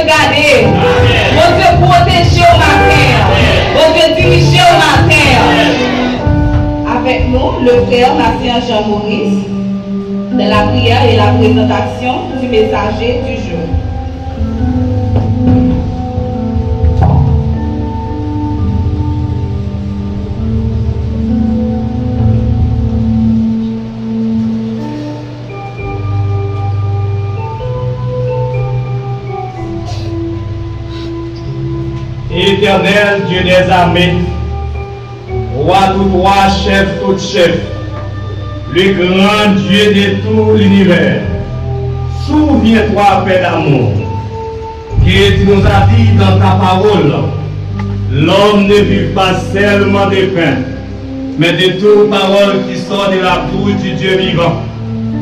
garder. Bon Dieu protéger au matin. Bon Dieu diriger au matin. Avec nous, le frère Martin Jean-Maurice, de la prière et la présentation du messager du jour. Éternel Dieu des armées, roi tout roi, chef tout chef, le grand Dieu de tout l'univers, souviens-toi, Père d'amour, que tu nous as dit dans ta parole, l'homme ne vit pas seulement de pain, mais de toute parole qui sort de la bouche du Dieu vivant.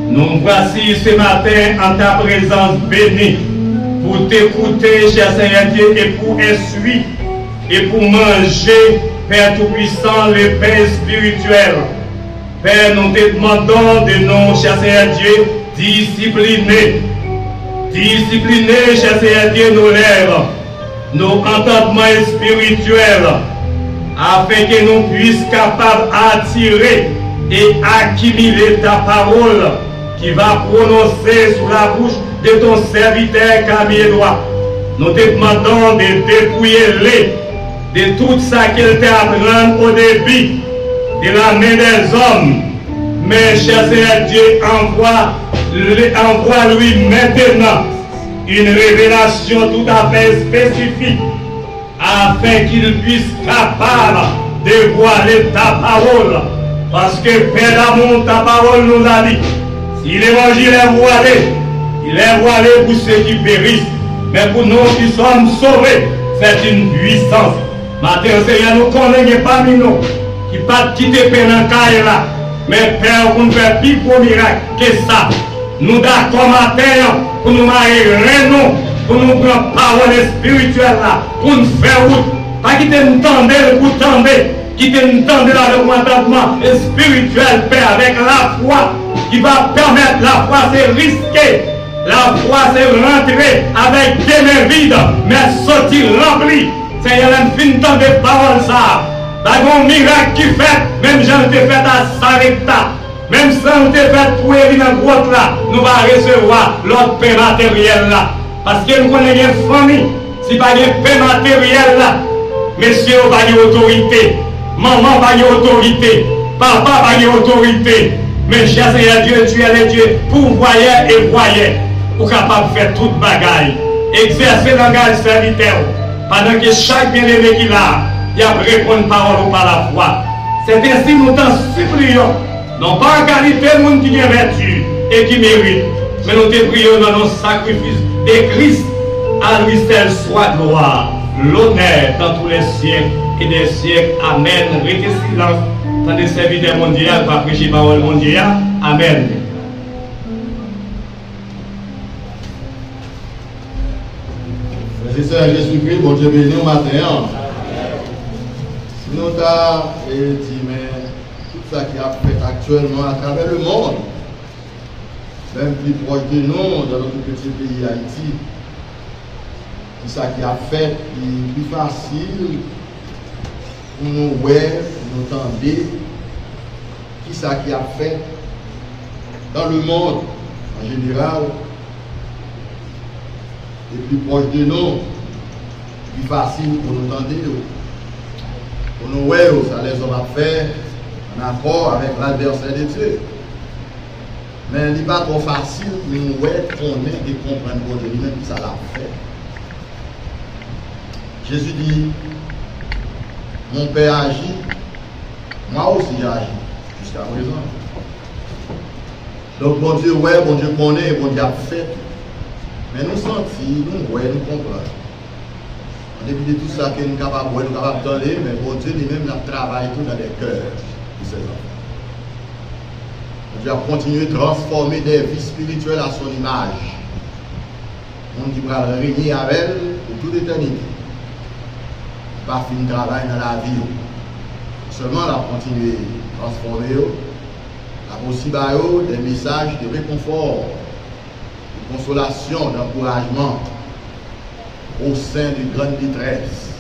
Nous voici ce matin en ta présence bénie, pour t'écouter, cher Seigneur Dieu, et pour essuyer, et pour manger, Père Tout-Puissant, le pain spirituel. Père, nous te demandons de nous, cher Seigneur Dieu, discipliner, cher Seigneur Dieu, nos lèvres, nos entendements spirituels, afin que nous puissions capables d'attirer et accumuler ta parole qui va prononcer sous la bouche de ton serviteur Camille Edouard. Nous te demandons de dépouiller de tout ça qu'elle t'apprend au début de la main des hommes. Mais cher Seigneur Dieu, envoie-lui maintenant une révélation tout à fait spécifique afin qu'il puisse capable de voiler ta parole. Parce que Père d'amour, ta parole nous a dit, si l'évangile est voilé, il est voilé pour ceux qui périssent, mais pour nous qui sommes sauvés, c'est une puissance. Matin, Seigneur, nous connaissons parmi nous qui ne pas quitter Pénancaille là, mais Père, pour nous faire plus gros miracle que ça. Nous d'accord matin pour nous marier, nous, pour nous prendre parole spirituelle là, pour nous faire route. Pas quitter nous tendre pour tendre, quitter nous tendre là le contentement spirituel, Père, avec la foi qui va permettre la foi, c'est risquer. La foi, c'est rentrer avec des mains vides, mais sortir rempli. Seigneur, un fin temps de parole ça. Un miracle qui fait, même j'en ai fait à Sarepta. Même sans te fait pour aller dans le grotte là, nous allons recevoir l'autre paix matériel là. Parce que nous connaissons une famille, si pas de paix matériel là, monsieur va y autorité, maman va y autorité, papa va y autorité. Mais cher Seigneur Dieu, tu es le Dieu pourvoyeur et voyeur, pour capable de faire toute bagaille. Exercer le langage serviteur, pendant que chaque bien-aimé qui l'a, il a répondre parole par la foi. C'est ainsi nous t'en supplions, non pas en qualité de monde qui a vertu et qui mérite, mais nous te prions dans nos sacrifices de Christ. À lui seul soit gloire, l'honneur dans tous les siècles et des siècles. Amen. Restez silence. Dans les serviteurs mondiaux, pas prêcher parole mondiale. Amen. Frères et sœurs, Jésus-Christ, bon Dieu béni au matin. Si nous avons dit, mais tout ça qui a fait actuellement à travers le monde, même plus proche de nous, dans notre petit pays Haïti, tout ça qui a fait plus facile pour nous voir, pour nous entendre, qui ça qui a fait dans le monde en général, et plus proche de nous, plus facile pour nous entendre, pour nous voir, ça les hommes a fait en accord avec l'adversaire de Dieu. Mais il n'est pas trop facile pour nous voir, connaître et comprendre pour lui-même qui ça l'a fait. Jésus dit, mon Père agit, moi aussi j'agis, jusqu'à présent. Donc bon Dieu, ouais, bon Dieu connaît, bon Dieu a fait. Mais nous sentons, nous ouais, nous comprenons. En dépit de tout ça que nous sommes capables de voir, nous sommes capables d'entendre, mais bon Dieu lui-même a travaillé tout dans les cœurs de ses enfants. Bon Dieu a continué de transformer des vies spirituelles à son image. On dit qu'il va régner avec elle pour toute éternité. Pas fin de travail dans la vie. Seulement, la continuer à transformer, la aussi des messages de réconfort, de consolation, d'encouragement. au sein de grande détresse.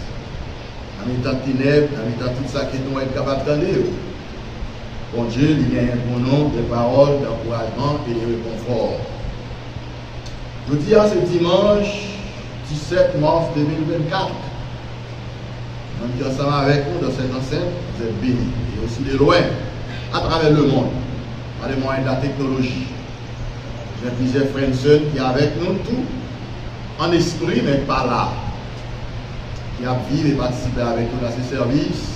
En étant ténèbres, en étant tout ça qui nous est capable d'entendre. Bon Dieu, il y a un bon nom de paroles d'encouragement et de réconfort. Je dis à ce dimanche 17 mars 2024, on est ensemble avec nous dans cette enceinte, vous êtes bénis. Et aussi de loin, à travers le monde, par les moyens de la technologie. J'ai plusieurs frères et sœurs qui sont avec nous tous, en esprit, mais pas là. Qui a vécu et participé avec nous dans ces services.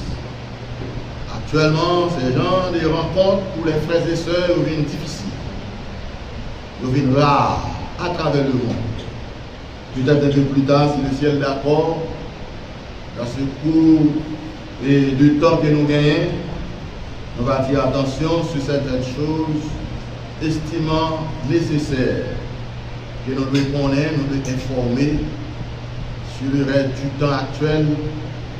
Actuellement, ces gens des rencontres pour les frères et sœurs deviennent difficiles. Deviennent rares à travers le monde. Peut-être un peu plus tard, si le ciel est d'accord, dans ce cours de temps que nous gagnons, nous allons faire attention sur certaines choses, estimant nécessaires que nous devons connaître, nous devons informer sur le reste du temps actuel,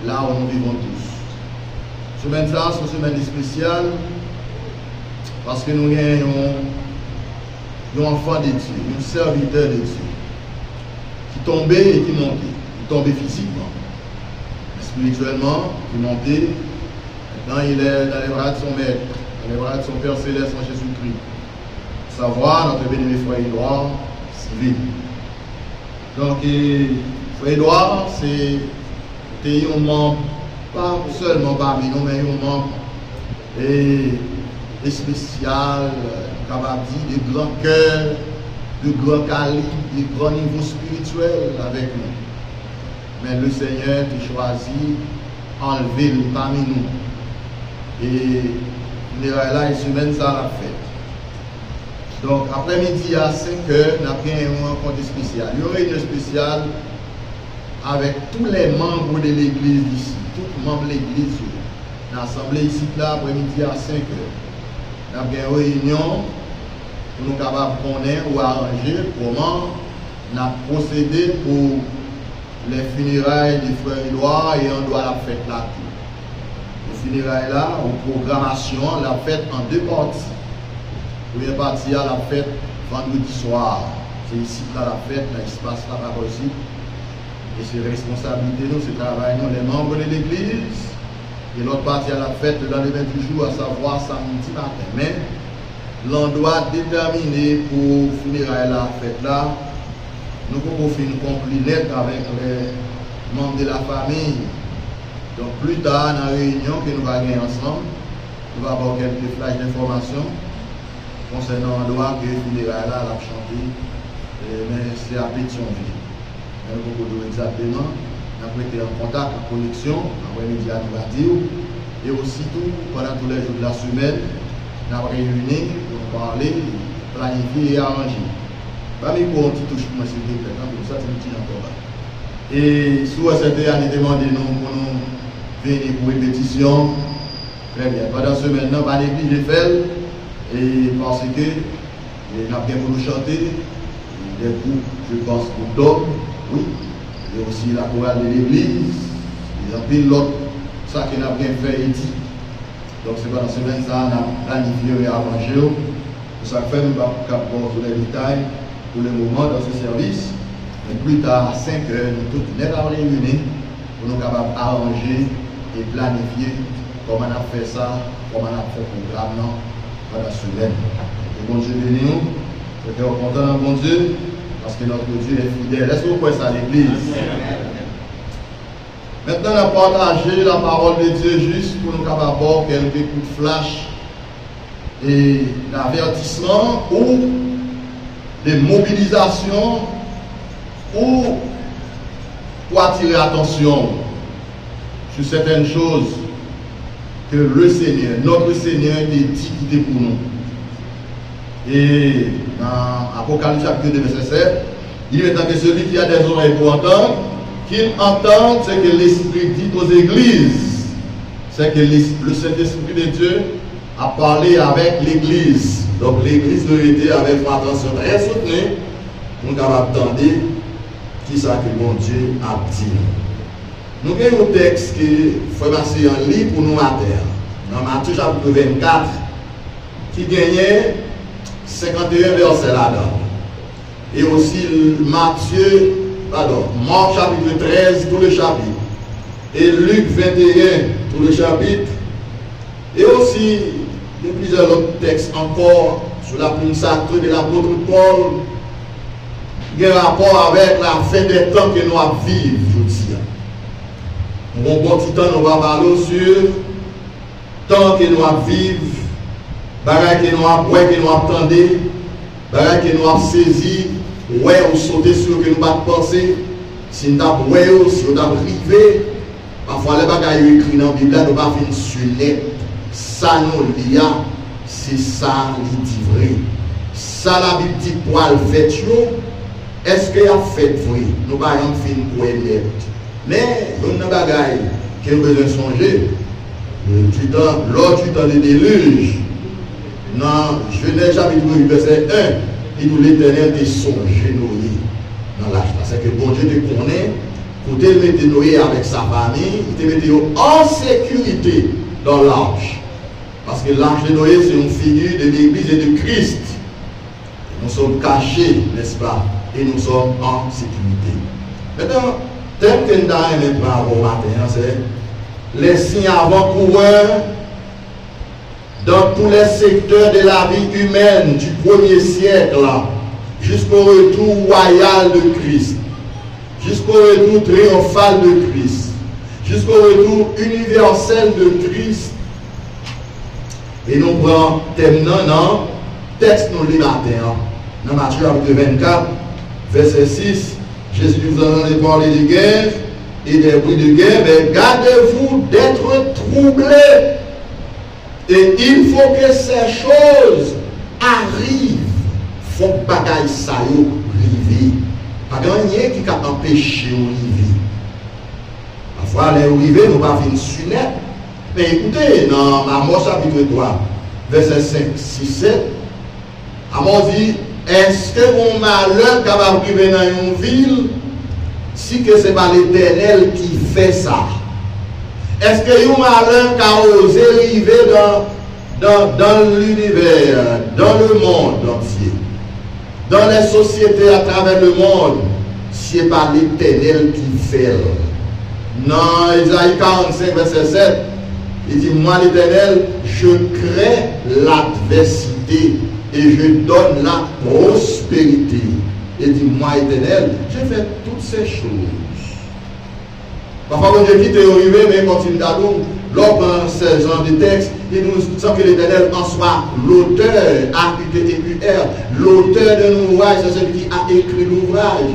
là où nous vivons tous. Semaine ça, c'est une semaine spéciale parce que nous avons un enfant de Dieu, un serviteur de Dieu, qui tombait et qui montait. Il tombait physiquement, spirituellement, qui montait. Maintenant, il est dans les bras de son maître, dans les bras de son Père Céleste en Jésus-Christ. Savoir, notre bénévole frère Édouard, civil. Donc, frère Édouard, c'est un membre, pas seulement parmi nous, mais un membre spécial, capable de dire, de grand cœur, de grand calibre, de grand niveau spirituel avec nous. Mais le Seigneur qui choisit enlever le parmi nous. Et il est là, il se mène ça à la fête. Donc, après-midi à 5 h, nous avons une rencontre spéciale. Il y aura une spéciale avec tous les membres de l'église ici, tous les membres de l'église. L'assemblée ici, là, après-midi à 5 h. Nous avons une réunion pour nous capables de connaître ou arranger comment nous avons procédé pour les funérailles du frère Édouard et on doit la fête là. Les funérailles là, en programmation, la fête en deux parties. La première partie à la fête vendredi soir. C'est ici là la fête, dans l'espace là aussi. Et c'est responsabilité nous, c'est travail nous, les membres de l'église. Et l'autre partie à la fête dans les 28 jours, à savoir samedi matin. Mais l'endroit déterminé pour funérailles la fête là, nous pouvons faire une conclusion net avec les membres de la famille. Donc plus tard dans la réunion que nous allons gagner ensemble, nous allons avoir quelques flashs d'informations concernant l'endroit que funérailles là a chanté, mais c'est à Pétionville. Nous pouvons exactement, nous avons été en contact, en connexion, après-midi à radio, et aussitôt pendant tous les jours de la semaine, nous avons réuni pour parler, planifier et arranger. Pas mis pour un petit touche pour moi, s'il vous plaît, comme ça, c'est un petit encore. Et sous cette année, demandez-nous pour nous venir pour une pétition. Très bien. Pendant ce maintenant, pas négliger faire, et parce que nous avons bien pour nous chanter, des groupes, je pense, pour d'hommes, oui, et aussi la chorale de l'église, ils ont pris l'autre, ça qu'on a bien fait et dit. Donc c'est pendant ce semaine, ça, on a planifié et arrangé. Pour ça, fait, nous allons capter tous les détails. Pour le moment dans ce service, mais plus tard à 5 h, nous tous net à réunir pour nous capables d'arranger et planifier comment on a fait ça, comment on a fait le programme pendant la semaine. Et bon Dieu béni nous, c'est qu'on est content dans bon Dieu, parce que notre Dieu est fidèle. Est-ce que vous croyez ça à l'église? Maintenant, on a partagé la parole de Dieu juste pour nous capables avoir quelques coups de flash et d'avertissement ou de mobilisation ou pour attirer l'attention sur certaines choses que le Seigneur, notre Seigneur, a dit qu'il était pour nous. Et dans Apocalypse chapitre 2, verset 7, il est que celui qui a des oreilles pour entendre, qu'il entende ce que l'Esprit dit aux églises. C'est que le Saint-Esprit de Dieu a parlé avec l'Église. Donc l'Église doit aider avec une attention très soutenue pour nous attendre qui ça que mon Dieu a dit. Nous avons un texte qui faut passer en livre pour nous mater. Dans Matthieu chapitre 24, qui gagnait 51 versets là-dedans. Et aussi Matthieu Marc chapitre 13, tout le chapitre. Et Luc 21, tout le chapitre. Et aussi, il y a plusieurs autres textes encore sur la plume sacrée de l'apôtre Paul, qui a rapport avec la fin des temps que nous avons vivre, je dis. Bon petit temps, nous va parler sur temps que nous avons vivre, bagaille que nous avons ouais, que nous attendons, bagaille que nous avons saisi, ouais, ou sauter sur que nous pas penser, si nous avons ouais, si nous avons rivé, parfois les bagailles écrits dans la Bible, nous pas venir sur net. Ça nous lia, c'est ça qui dit vrai. Ça la Bible dit pour le fait, est-ce qu'il a fait vrai? Nous pas un film pour émettre. Mais, il y a des bagailles qui ont besoin de songer. Lors du temps de déluge, dans Genèse chapitre 8, verset 1, il nous l'Éternel de songer Noé dans l'âge. C'est que bon Dieu te connaît, pour te mettre Noé avec sa famille, il te mettait en sécurité dans l'arche. Parce que l'arche de Noé, c'est une figure de l'Église et de Christ. Nous sommes cachés, n'est-ce pas? Et nous sommes en sécurité. Maintenant, tel que nous avons au matin, c'est les signes avant-coureurs dans tous les secteurs de la vie humaine du 1er siècle jusqu'au retour royal de Christ, jusqu'au retour triomphal de Christ, jusqu'au retour universel de Christ. Et nous prenons thème non, texte nous lit matin, dans Matthieu chapitre 24, verset 6, Jésus vous en a parlé de guerre et des bruits de guerre, mais gardez-vous d'être troublés. Et il faut que ces choses arrivent. Il faut que bagaille ça arrive. Pas rien qui a empêché au river. Parfois, les rivers nous pas venir sur net. Mais écoutez, dans Amos chapitre 3, verset 5, 6, 7, Amos dit, est-ce que mon malheur capable de vivre dans une ville si que ce n'est pas l'Éternel qui fait ça? Est-ce que mon malheur qui a osé arriver dans l'univers, dans le monde entier, dans les sociétés à travers le monde, si ce n'est pas l'Éternel qui fait? Dans Isaïe 45, verset 7, il dit, moi l'Éternel, je crée l'adversité et je donne la prospérité. Il dit, moi Éternel, je fais toutes ces choses. Parfois, quand Dieu quitte arrivé, mais continue d'aller, lors de ces genres de textes, il nous dit que l'Éternel en soit l'auteur, AUTEUR, l'auteur d'un ouvrage, c'est celui qui a écrit l'ouvrage.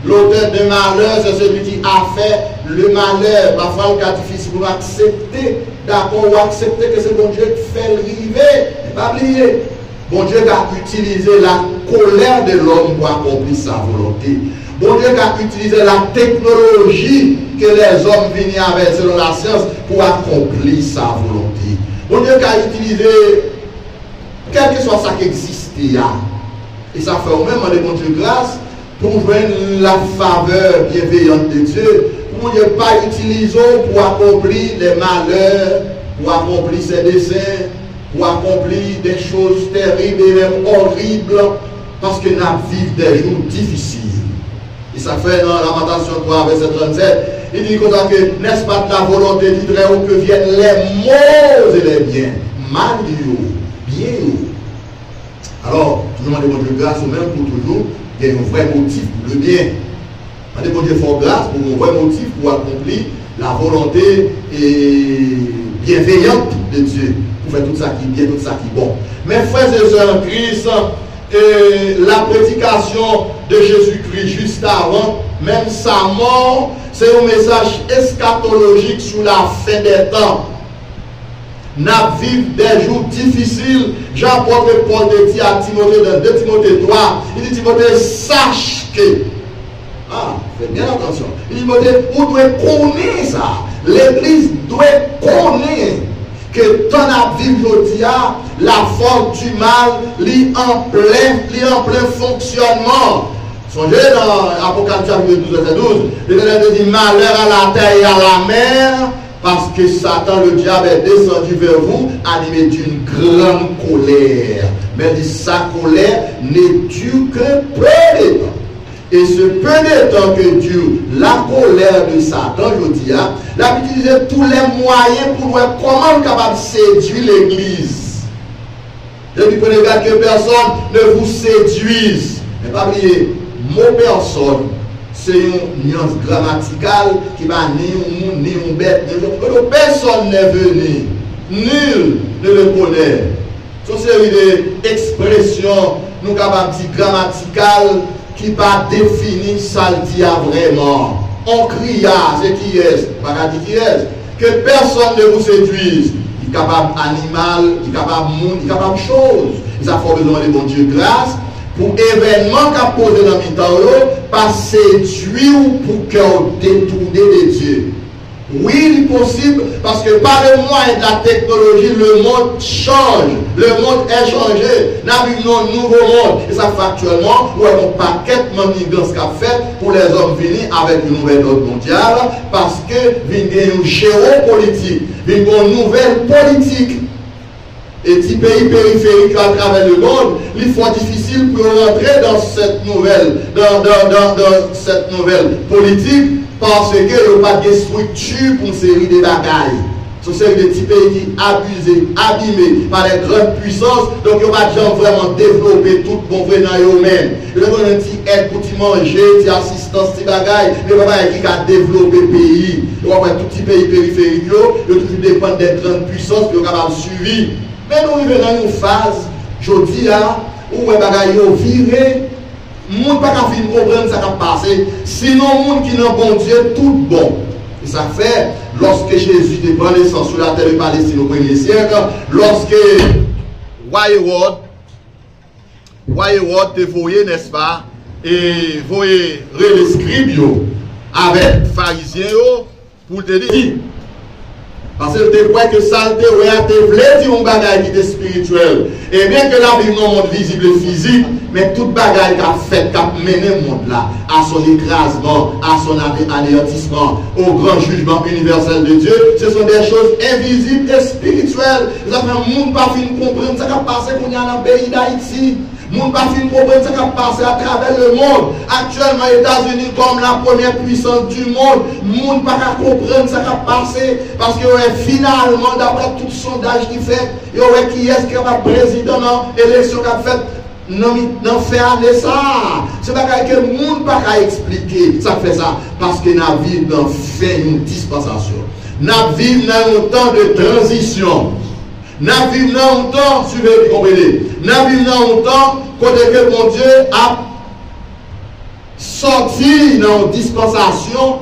L'auteur de malheur, c'est celui qui a fait le malheur. Parfois, le cas difficile pour accepter, d'accord, ou accepter que c'est bon Dieu qui fait arriver. Et pas oublier, bon Dieu qui a utilisé la colère de l'homme pour accomplir sa volonté. Bon Dieu qui a utilisé la technologie que les hommes venaient avec selon la science pour accomplir sa volonté. Bon Dieu qui a utilisé, quel que soit ça qui existait, et ça fait au même en bon Dieu grâce, pour joindre la faveur bienveillante de Dieu, pour ne pas utiliser pour accomplir les malheurs, pour accomplir ses desseins, pour accomplir des choses terribles et même horribles, parce que nous vivons des jours difficiles. Et ça fait dans Lamentation 3, verset 37, il dit comme ça que n'est-ce pas de la volonté du Très-Haut que viennent les maux et les biens, mal bien. Alors, nous demandons bon Dieu grâce ou même pour toujours. Il y a un vrai motif pour le bien. On demande Dieu fort grâce pour un vrai motif pour accomplir la volonté bienveillante de Dieu. Pour faire tout ça qui est bien, tout ça qui est bon. Mes frères et sœurs en Christ, la prédication de Jésus-Christ juste avant, même sa mort, c'est un message eschatologique sur la fin des temps. Nous vivons des jours difficiles. Jean-Paul dit à Timothée dans 2 Timothée 3, il dit Timothée, sache que, faites bien attention, il dit Timothée, vous devez connaître ça. L'église doit connaître que ton avis aujourd'hui, la force du mal, lit en plein fonctionnement. Songez dans Apocalypse 12, verset 12, l'Éternel dit malheur à la terre et à la mer, parce que Satan, le diable, est descendu vers vous, animé d'une grande colère. Mais sa colère n'est due que peu de temps. Et ce peu de temps que Dieu, la colère de Satan, je dis, il a utilisé tous les moyens pour voir comment il est capable de séduire l'Église. Je dis, prenez garde que personne ne vous séduise. Mais pas oublier, mot personne, c'est une nuance grammaticale qui va ni un monde, ni un bête. Personne n'est venu. Nul ne le connaît. C'est une série d'expressions, nous capables de dire grammaticales, qui va définir ça le dit vraiment. On cria, c'est qui est, pas dire qui est. Que personne ne vous séduise. Il est capable animal, il est capable monde, il est capable chose. Il a fort besoin de bon Dieu grâce pour événement qu'a posé dans le temps, pas séduire ou pour cœur détourné de Dieu. Oui, il est possible parce que par le moyen de la technologie, le monde change. Le monde est changé. Nous vivons un nouveau monde. Et ça fait actuellement, où on paquet de manigances qu'a fait pour les hommes venir avec une nouvelle ordre mondiale parce que vient une géopolitique, vient une nouvelle politique. Et les pays périphériques à travers le monde, il faut difficile pour rentrer dans cette nouvelle, dans cette nouvelle politique. Parce qu'il n'y a pas de structure pour une série de bagailles. Ce sont des petits pays qui abusés, abîmés par les grandes puissances. Donc, il n'y a pas de gens vraiment développer tout bon vrai dans eux-mêmes. Il y a un petit aide pour manger, petit assistance, petit bagaille. Mais il n'y a pas qui a développé le pays. Il y a tout petit pays périphérique, il toujours dépend des grandes puissances qui sont capables de suivre. Mais nous arrivons dans une phase, je dis là, où les bagailles ont viré. Les gens ne peuvent pas comprendre ce qui a passé. Sinon, les gens qui n'ont bon Dieu, tout bon. Et ça fait, lorsque Jésus est pris naissance sur la terre de Palestine au 1er siècle, lorsque Wyatt te voyé, n'est-ce pas, et voyez les scribes avec les pharisiens pour te dire. Parce que tu crois que ça te voulait dire un bagage qui est spirituel. Et bien que la vie non monde visible et physique, mais toute bagage qui a fait, qui a mené le monde là, à son écrasement, à son anéantissement, au grand jugement universel de Dieu, ce sont des choses invisibles et spirituelles. Ça fait un monde pas fin comprendre ce qui a passé qu'on y a dans le pays d'Haïti. Les gens ne peuvent pas comprendre ce qui a passé à travers le monde. Actuellement, les États-Unis, comme la première puissance du monde, les gens ne peuvent pas comprendre ce qui a passé. Parce que finalement, d'après tout sondage qui fait, il y aurait qui est-ce qui va président dans l'élection qui a fait. Non, faire aller ça. C'est pas que le monde ne peut pas expliquer. Ça fait ça. Parce que nous vivons dans fait une dispensation. Nous vivons dans un temps de transition. Nous vivons dans un temps, suivez, comprenez. Nous vivons dans un temps côté que mon Dieu a sorti dans une dispensation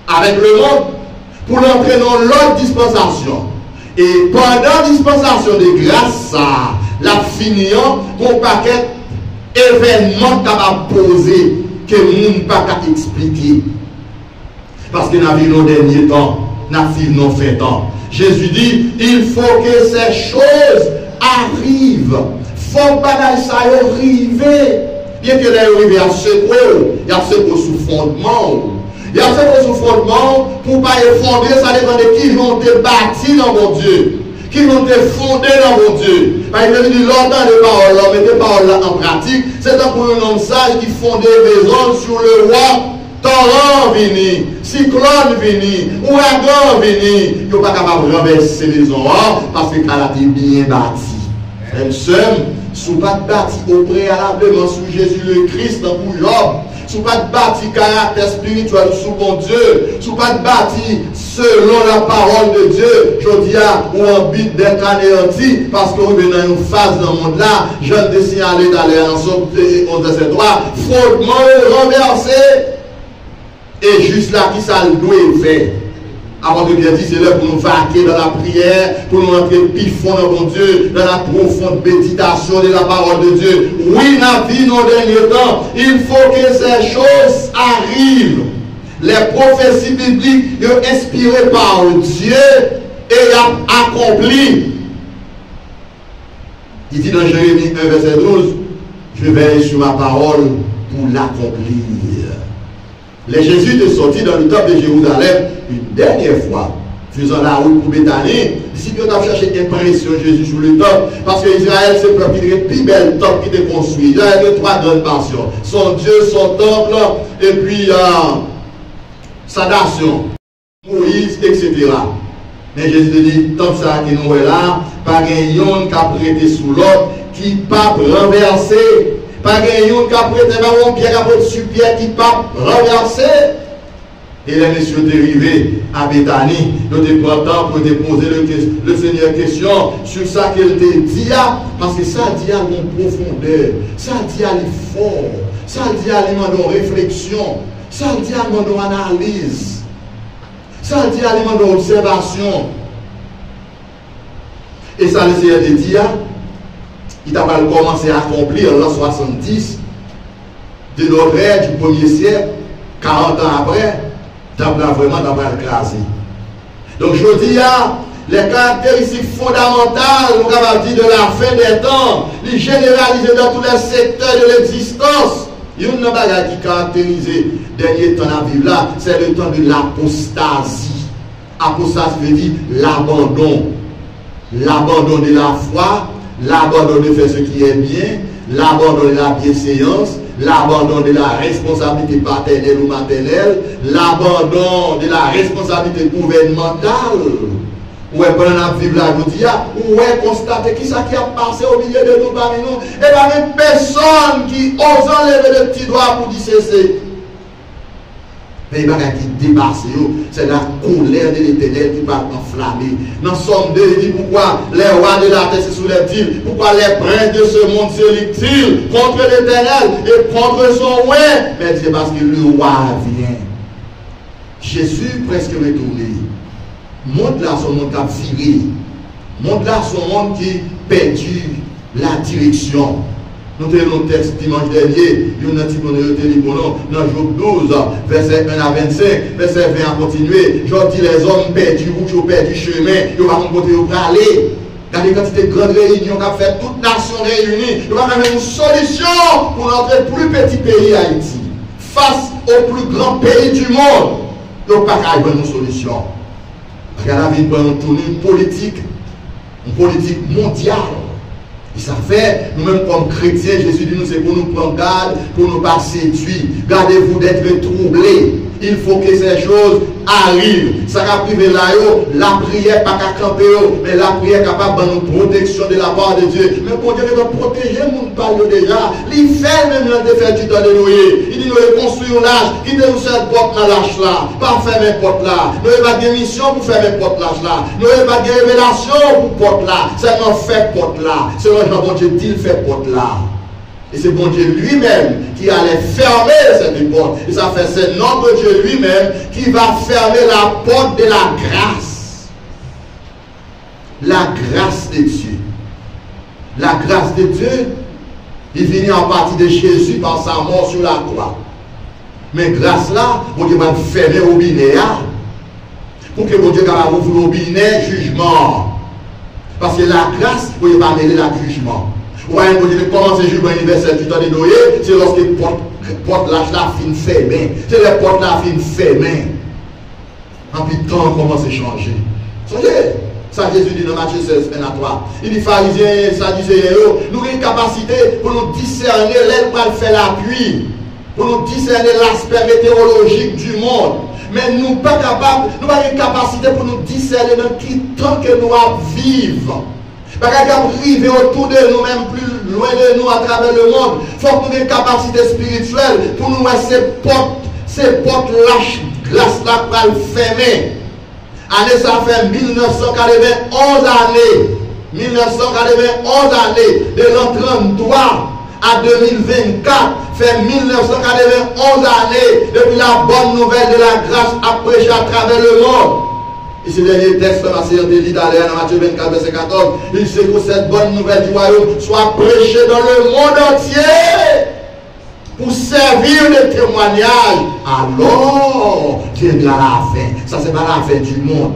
avec le monde pour l'entrer dans l'autre dispensation. Et pendant la dispensation de grâce, ça, la finissant pour paquet événement qu'on va poser que nous ne pouvons pas expliquer. Parce que nous vivons dans le dernier temps, nous vivons dans le fin temps. Jésus dit, il faut que ces choses arrivent. Il faut que ça arrive. Bien que les arrivent à secouer, il y a secoué sous fondement. Il y a secoué sous fondement pour ne pas fonder, ça dépend de qui vont te bâtir dans mon Dieu. Qui vont te fonder dans mon Dieu. Par exemple, il dit longtemps de paroles, mettez les paroles là en pratique. C'est un pour un homme sage qui fondait des maisons sur le roi. Torrent vini, cyclone vini, ouragan vini. Il n'est pas capable de renverser les maisons parce que elle a été bien bâtie. Elle seule, sous pas de bâti au préalablement sous Jésus le Christ dans Job. Sous pas de bâti caractère spirituel sous mon Dieu. Sous pas de bâti selon la parole de Dieu. Je dis ou en but d'être anéanti parce qu'on est dans une phase dans le monde là. Je ne te signaler d'aller ensemble, on de ces droits. Fraulement renversé. Et juste là, qui ça doit faire? Avant de bien dire, c'est là pour nous vaquer dans la prière, pour nous entrer plus fond dans mon Dieu, dans la profonde méditation de la parole de Dieu. Oui, la vie dans le dernier temps, il faut que ces choses arrivent. Les prophéties bibliques sont inspirées par Dieu et accomplies. Il dit dans Jérémie 1, verset 12, je veille sur ma parole pour l'accomplir. Les Jésus est sorti dans le temple de Jérusalem une dernière fois. faisant la route pour Béthanie, les disciples ont cherché impression Jésus sur le temple, parce que Israël, c'est le peuple qui est le plus bel temple qui était construit. Il y a trois grandes passions. Son Dieu, son temple, et puis sa nation, Moïse, etc. Mais Jésus dit, tant que ça qui nous est là, pas un qui a prêté sous l'autre, qui pas renversé. Pas un qui a prêté dans pierre, qui a sur pierre, qui pas renversé. Et les messieurs sont arrivés à Béthanie. Nous te prenons temps pour te poser le Seigneur question sur ça qu'il te dit. Parce que ça dit à mon profondeur, ça dit à l'effort, ça dit à mon réflexion, ça dit à mon analyse, ça dit à mon observation. Et ça, le Seigneur te dit, il a commencé à accomplir l'an 70 de notre ère du 1er siècle, 40 ans après. Vraiment dans le classé. Donc je dis, les caractéristiques fondamentales, nous avons dit de la fin des temps, les généraliser dans tous les secteurs de l'existence. Il y a une chose qui caractérise le dernier temps à vivre là, c'est le temps de l'apostasie. Apostasie veut dire l'abandon. L'abandon de la foi, l'abandon de faire ce qui est bien, l'abandon de la bienséance, l'abandon de la responsabilité paternelle ou maternelle, l'abandon de la responsabilité gouvernementale. Où est pendant la vivre là, je dis, où est constater qui ça qui a passé au milieu de nous parmi nous, et pas même personne qui ose enlever le petit doigt pour dire cesser. Mais il y a qui dépasse, c'est la colère de l'Éternel qui va enflammer. Dans Somme 2, il dit pourquoi les rois de la terre se soulèvent-ils, pourquoi les princes de ce monde se liguent-ils contre l'Éternel et contre son roi. Mais c'est parce que le roi vient. Jésus presque retourné. Monde là, son monde qui a viré. Monde là, son monde qui perdu la direction. Nous avons un texte dimanche dernier, nous avons dit dans Job 12, verset 1 à 25, verset 20 à continuer. Je dis les hommes perdus, ou perdu chemin, ils vont pas côté où aller. Regardez quand il y a une grande réunion qui a fait toute nation réunie, il va avoir une solution pour notre plus petit pays Haïti. Face au plus grand pays du monde, il n'y a pas qu'à avoir une solution. Regardez une tournure politique mondiale. Et ça fait, nous-mêmes comme chrétiens, Jésus dit nous, c'est pour nous prendre garde, pour nous pas séduire. Gardez-vous d'être troublés. Il faut que ces choses arrivent. Ça va priver là, la prière pas qu'à camper, mais la prière capable de nous protection de la part de Dieu. Mais pour Dieu doit protéger, nous parlons déjà. Il fait même le défait du temps de Noé. Il dit nous construisons l'âge, quittez-nous cette porte dans l'âge là, pas fermer porte là. Nous n'avons pas de mission pour fermer porte l'âge là. Nous n'avons pas de révélation pour porte là. Seulement fait porte là. Selon Jean, bon Dieu dit il fait porte là. Et c'est bon Dieu lui-même qui allait fermer cette porte. Et ça fait c'est notre Dieu lui-même qui va fermer la porte de la grâce. La grâce de Dieu. La grâce de Dieu, il vient en partie de Jésus par sa mort sur la croix. Mais grâce là, bon Dieu va fermer au robinet. Pour que bon Dieu va ouvrir au robinet jugement. Parce que la grâce, bon Dieu va mêler le jugement. Ouais, vous dites comment c'est jugement universel du temps de Noé, c'est lorsque les portes là fin fermée. C'est les portes là fin fermée. En plus de temps, comment c'est changé. Songez, ça Jésus dit dans Matthieu 16, 1 à 3. Il dit pharisiens, sadducéens, nous avons une capacité pour nous discerner l'aile pour faire la pluie, pour nous discerner l'aspect météorologique du monde. Mais nous ne sommes pas capables, nous avons une capacité pour nous discerner dans qui temps que nous vivons. Parce qu'on arrive autour de nous-mêmes, plus loin de nous à travers le monde. Il faut que nous ayons une capacité spirituelle pour nous mettre ces portes lâches, glace là pour le fermer. Année, ça fait 1991 années. 1991 années. De l'an 33 à 2024. Fait 1991 années. Depuis la bonne nouvelle de la grâce à prêcher à travers le monde. Et ce dernier texte, la séance de l'île d'aller dans Matthieu 24, verset 14, il sait que cette bonne nouvelle du royaume soit prêchée dans le monde entier pour servir de témoignage. Alors, viendra la fin. Ça, c'est pas la fin du monde.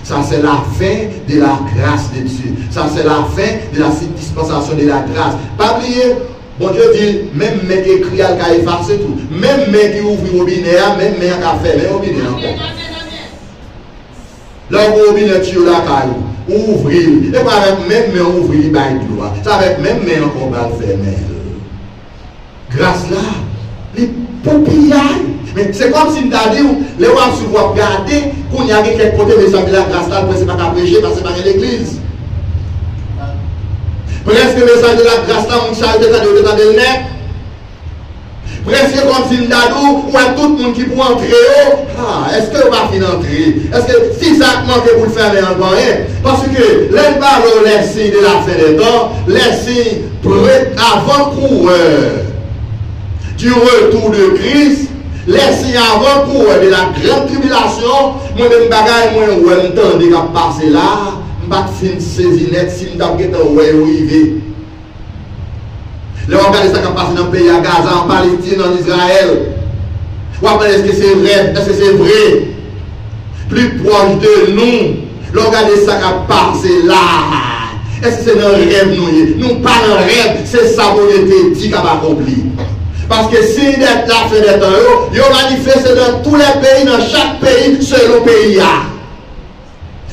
Ça, c'est la fin de la grâce de Dieu. Ça, c'est la fin de la dispensation de la grâce. Pas oublier, bon Dieu dit, même mec qui écrit, elle a effacé tout. Même mec qui ouvre le robinet, même mec qui a fermé le robinet encore. Là, vous ouvrez le tuyau la caillou, ouvrez, et pas avec même main ouvrir les bails de loi. Ça avec même main encore va le fermer. Grâce là, les popillailles. Mais c'est comme si nous avions dit, les gens se voient regarder, qu'on y a quelques côtés de la grâce là, parce que c'est pas qu'à prêcher, parce que c'est pas l'église. Presque le message de la grâce là, on charge de le net. Presque comme si nous avions dit, ou tout le monde qui peut entrer, est-ce que va finir entrer? Est-ce que si ça manque pour le faire, encore rien? Parce que les ballons, les signes de la fin des temps, les signes avant-coureurs du retour de Christ, les signes avant-coureurs de la grande tribulation, moi, de bagaille, moi, où je m'entendais qu'à passer là, je ne suis pas saisi net si je suis arrivé. Là, on regarde ça qui passe dans le pays à Gaza, en Palestine, en Israël. On regarde est-ce que c'est vrai, est-ce que c'est vrai? Plus proche de nous, là, on regarde ça qui passe là. Est-ce que c'est dans le rêve nous? Nous pas dans le rêve, c'est ça qu'on était dit qu'on a accompli. Parce que si la fin des temps, ils ont manifesté dans tous les pays, dans chaque pays, selon le pays.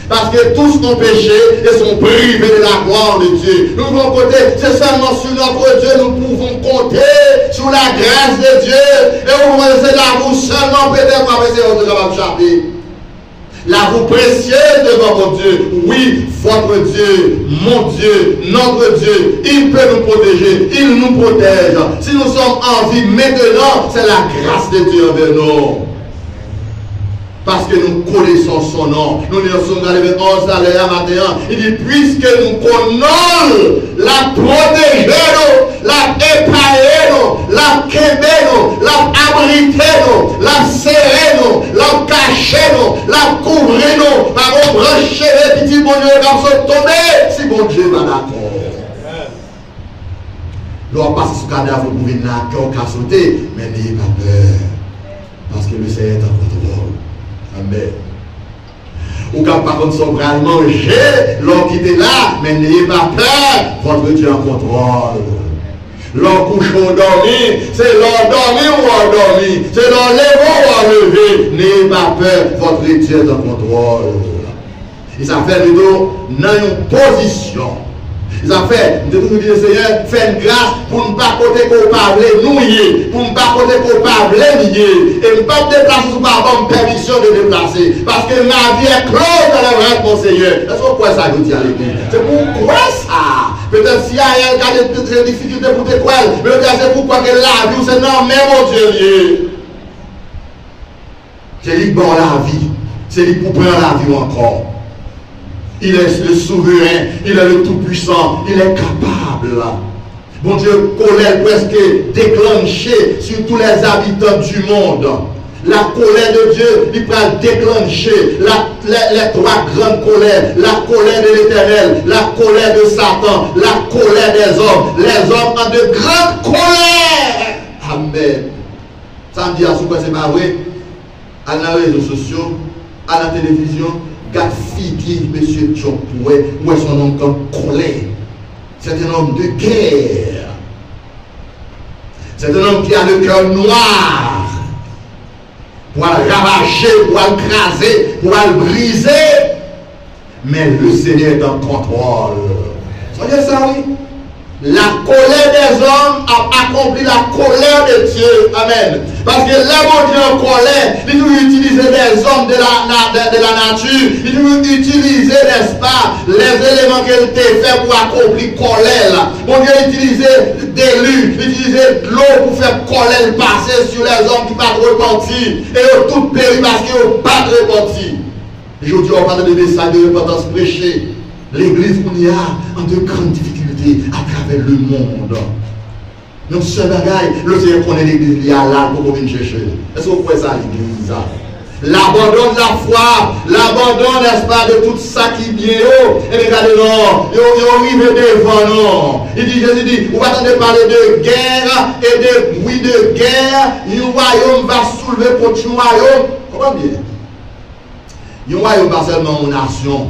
Parce que tous ont péché et sont privés de la gloire de Dieu. Nous pouvons compter, c'est seulement sur notre Dieu, nous pouvons compter sur la grâce de Dieu. Et vous pouvez c'est l'amour seulement peut-être pour c'est votre capable de chanter. L'amour précieux devant votre Dieu. Oui, votre Dieu, mon Dieu, notre Dieu, il peut nous protéger, il nous protège. Si nous sommes en vie maintenant, c'est la grâce de Dieu envers nous. Parce que nous connaissons son nom. Nous sommes dans le 11 à l'heure matin. Il dit, puisque nous connaissons la protéger, la épailler, la québer, la abriter, la serrer, la cacher, la couvrir, par un brancher les petits bon Dieu comme ça tomber, si bon Dieu va d'accord. L'on passe sur le cadavre, vous pouvez n'a qu'à sauter, mais n'ayez pas peur. Parce que le Seigneur est en contrôle. Amen. Ou quand par contre son bras manger, l'on qui était là, mais n'ayez pas peur, votre Dieu en contrôle. L'on couche ou dormi, c'est l'on dormi ou on dormi, c'est l'on lever ou on lever, n'ayez pas peur, votre Dieu est en contrôle. Et ça fait le dos dans une position. Ça fait, nous devons dire, Seigneur, fais une grâce pour ne pas côté qu'on parle nous, pour ne pas côté qu'on parle nier, et ne pas déplacer sous ma bonne permission de déplacer. Parce que ma vie est close dans le rêve, mon Seigneur. Est-ce que quoi ça nous dit à l'église? C'est pourquoi ça? Peut-être s'il y a des difficultés pour te croire, mais c'est pourquoi que la vie, c'est non, mais mon Dieu. C'est lui bon la vie. C'est lui pour prendre la vie encore. Il est le souverain, il est le tout-puissant, il est capable. Bon Dieu, colère presque déclenchée sur tous les habitants du monde. La colère de Dieu, il peut déclencher les trois grandes colères. La colère de l'Éternel, la colère de Satan, la colère des hommes. Les hommes ont de grandes colères. Amen. Ça me dit à ce que c'est pas vrai. À les réseaux sociaux, à la télévision, regarde figure M. John Pouet, où est son nom comme colère. C'est un homme de guerre. C'est un homme qui a le cœur noir. Pour le ravager, pour le craser, pour le briser. Mais le Seigneur est en contrôle. Soyez ça, oui. La colère des hommes a accompli la colère de Dieu. Amen. Parce que l'homme Dieu en colère, il nous utiliser des hommes de la nature, il nous utiliser, n'est-ce pas, les éléments qu'il t'a fait pour accomplir colère. Mon Dieu utilisait d'élus, utiliser de l'eau pour faire colère passer sur les hommes qui ne sont pas repentis. Et tout péri parce qu'ils ne sont pas repentis. Aujourd'hui, on parle de message de repentance prêché. L'église qu'on y a en de grandes difficultés à travers le monde. Donc, ce bagaille, le Seigneur connaît l'église, il y a là pour venir chercher. Est-ce que vous croyez ça, l'église? L'abandon de la foi, l'abandon, n'est-ce pas, de tout ça qui vient. Et regardez, non, ils arrivent devant, non. Il dit, Jésus dit, vous attendez parler de guerre et de bruit de guerre. Un royaume va soulever contre un royaume. Comment bien? Un royaume, pas seulement une nation.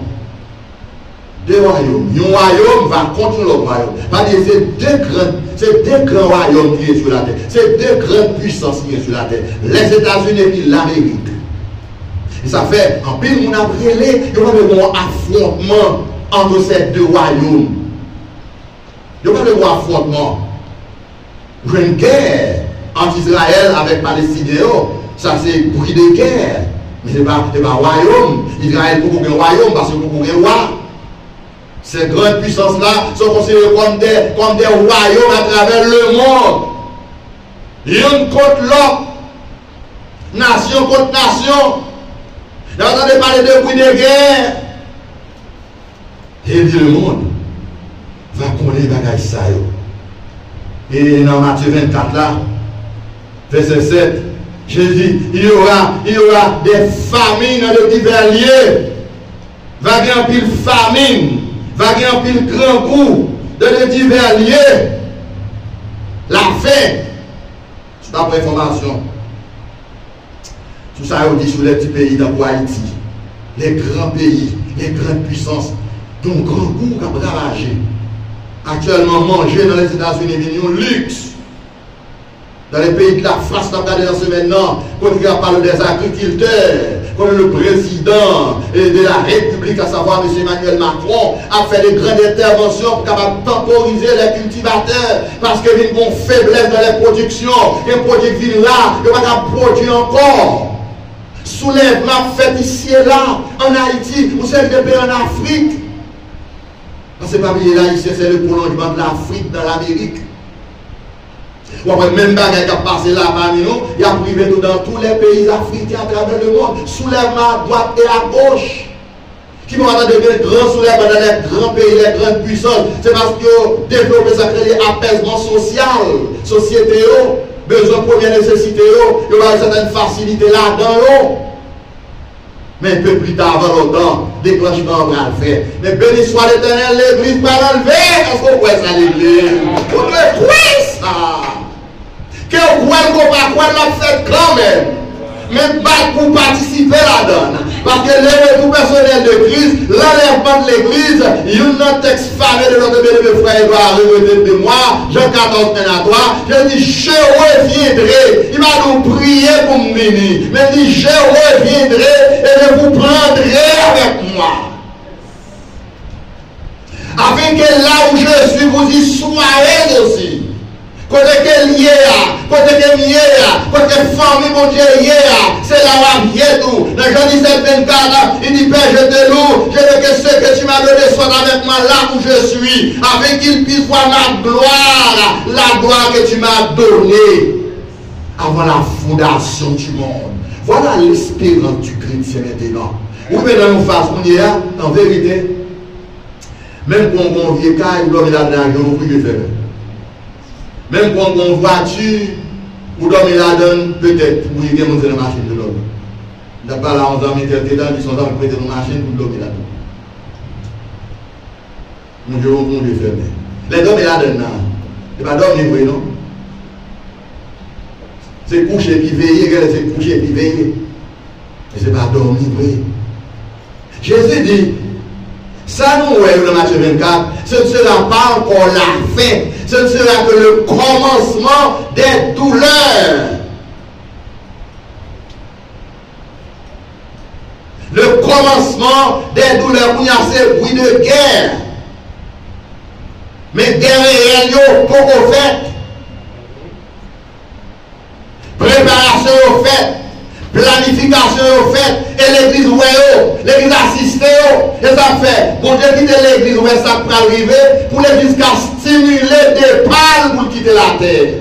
Deux royaumes. Un royaume va contre l'autre royaume. C'est deux grands royaumes qui sont sur la terre. C'est deux grandes puissances qui sont sur la terre. Les États-Unis et l'Amérique. Et ça fait, en pile, on a brûlé, il y a un affrontement entre ces deux royaumes. Il y a un affrontement. Une guerre entre Israël avec Palestine, ça c'est bruit de guerre. Mais ce n'est pas un royaume. Israël pour un royaume parce que pour un roi. Ces grandes puissances-là sont considérées comme des royaumes à travers le monde. L'une contre l'autre. Nation contre nation. Vous entendez parler de bruit de guerre. Et dit le monde va connaître bagaille ça. Et dans Matthieu 24 là, verset 7, Jésus, il y aura des famines dans de divers lieux. Va y avoir pile famine, va y avoir pile grand coup de divers lieux. La faim, c'est d'après information. Tout ça on dit sur les petits pays dans Haïti, les grands pays, les grandes puissances, dont grand coup qui a ravagé. Actuellement, manger dans les États-Unis est un luxe. Dans les pays de la France, on a regardé dans ce maintenant, quand on parle des agriculteurs, quand le président de la République, à savoir M. Emmanuel Macron, a fait des grandes interventions pour temporiser les cultivateurs, parce qu'il y a une faiblesse dans les productions, et un produit qui vient là, il n'y a pas de produit encore. Soulèvement fait ici et là, en Haïti, ou c'est le pays en Afrique. Parce que ce n'est pas là, ici, c'est le prolongement de l'Afrique dans l'Amérique. Ou après, même bagaille qui a passé là parmi nous, il a privé tout dans tous les pays africains à travers le monde. Soulèvement à droite et à gauche. Qui vont attendre de grands soulèvements dans les grands pays, les grandes puissances. C'est parce que développer ça crée apaisement social, société, besoin de première nécessité, il y aura certaines facilités là dans l'eau. Mais un peu plus tard, avant longtemps, déclenchement va le faire. Mais béni soit l'Éternel, l'église va l'enlever. Est-ce qu'on voit ça l'église? On le croit ça. Que vous voyez qu'on va l'a fait quand même. Même pas pour participer là-dedans. Parce que le tout personnel de Christ, l'enlèvement de l'église, il y a un texte fameux de notre bénévole frère Edouard de moi, Jean 14, 3, je dis, je reviendrai. Il va nous prier pour me bénir. Mais il dit, je reviendrai et je vous prendrai avec moi. Afin que là où je suis, vous y soyez aussi. Côté que lié à, côté que lié à, côté famille, mon Dieu, lié à, c'est là où il y a tout. Dans Jean 17, 24, il dit, Père, je te loue, je veux que ce que tu m'as donné soit avec moi là où je suis, afin qu'il puisse voir ma gloire, la gloire que tu m'as donnée avant la fondation du monde. Voilà l'espérance du chrétien maintenant. Vous pouvez dans nos faces, mon Dieu, en vérité, même quand on vient, il doit mettre l'argent, vous pouvez faire. Même quand on voiture, vous dormez là-dedans, peut-être, vous pouvez monter dans la machine de l'homme. D'après là, on a mis des dedans, ils sont dans la machine pour dormir là-dedans. Mon Dieu, on peut faire. Les dormir là-dedans, ce n'est pas dormir, non? C'est coucher puis veiller, c'est coucher puis veiller. Mais ce n'est pas dormir, oui. Jésus dit, ça nous voyons dans Matthieu 24, ce ne sera pas encore la fin, ce ne sera que le commencement des douleurs. Le commencement des douleurs, où il y a ces bruits de guerre. Mais guerre réelle, pour qu'on fait. Préparation faite. Planification faite. Et l'église l'église assistée, et ça fait, bon Dieu quitte l'église où ça peut arriver, pour l'église qui a stimulé des pales pour quitter la terre.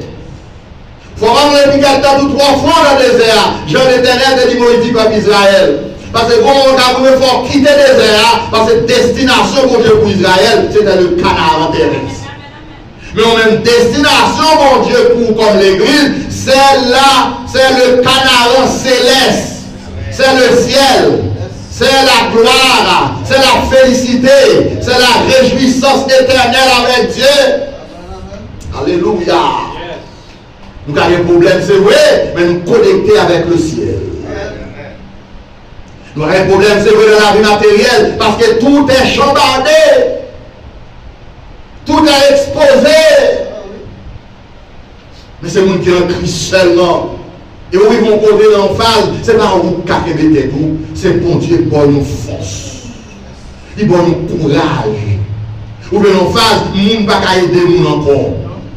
Il faut vraiment les piquer tout 3 fois dans le désert. Jean l'Éternel te dit Moïse comme Israël. Parce que quand il faut quitter le désert, parce que destination pour Dieu pour Israël, c'était le Canaan terrestre. Mais en même destination, mon Dieu, pour comme l'église, c'est là, c'est le Canaan céleste. C'est le ciel, c'est la gloire, c'est la félicité, c'est la réjouissance éternelle avec Dieu. Alléluia. Nous avons un problème, c'est vrai, mais nous connecter avec le ciel. Nous avons un problème, c'est vrai, dans la vie matérielle, parce que tout est chambardé, tout est exposé. Mais c'est le monde qui est en Christ seulement. Et où ils vont côté l'emphase, c'est pas où carrément tout, c'est bon Dieu pour nous force. Il pour nous courage. Ou bien l'emphase, le monde ne va pas aider nous encore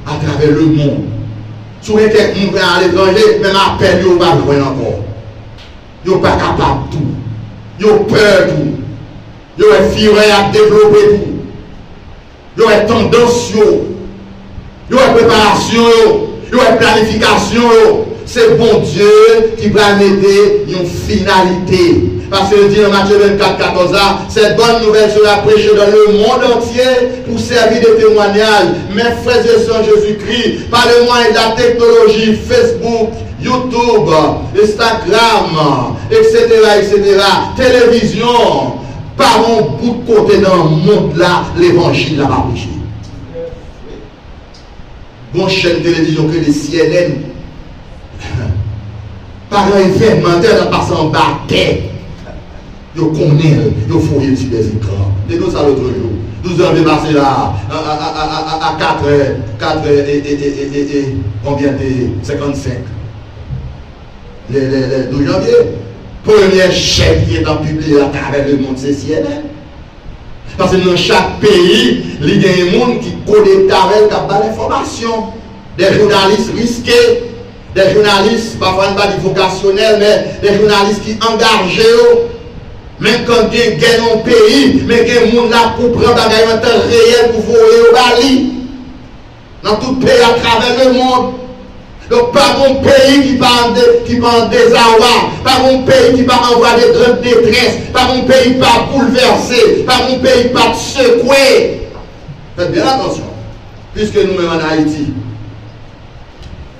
à travers le monde. Si vous êtes à l'étranger, même appel, vous ne va pas jouer encore. Vous n'êtes pas capable de tout. Vous avez peur de tout. Vous avez fière à développer tout. Vous avez tendance, vous avez préparation, vous avez planification. C'est bon Dieu qui va mettre une finalité. Parce que dit dans Matthieu 24, 14, cette bonne nouvelle sera prêchée dans le monde entier pour servir de témoignage. Mes frères et sœurs Jésus-Christ, par le moyen de la technologie, Facebook, YouTube, Instagram, etc., télévision, par un bout de côté dans le monde là, l'évangile n'a pas prêché. Bon chaîne télévision que les CNN, par un événementaire dans passant en bas terre, ils connaissent, ils font sur des écrans. Et nous ça l'autre jour. Nous avons passé là à 4 et combien de 55 le 12 janvier. Premier chef qui est en public à travers le monde, c'est CNN. Parce que dans chaque pays, il y a des gens qui connectent avec l'information. Des journalistes risqués, des journalistes, parfois pas des vocationnels, mais des journalistes qui engagent. Même quand il y a une guerre dans le pays, mais il y a des gens là pour prendre un temps réel pour voler au Bali. Dans tout pays à travers le monde. Donc, pas un pays qui va en désarroi, pas un pays qui va envoyer des grandes détresses, pas un pays qui va bouleverser, pas un pays qui va secouer. Faites bien attention, puisque nous-mêmes en Haïti,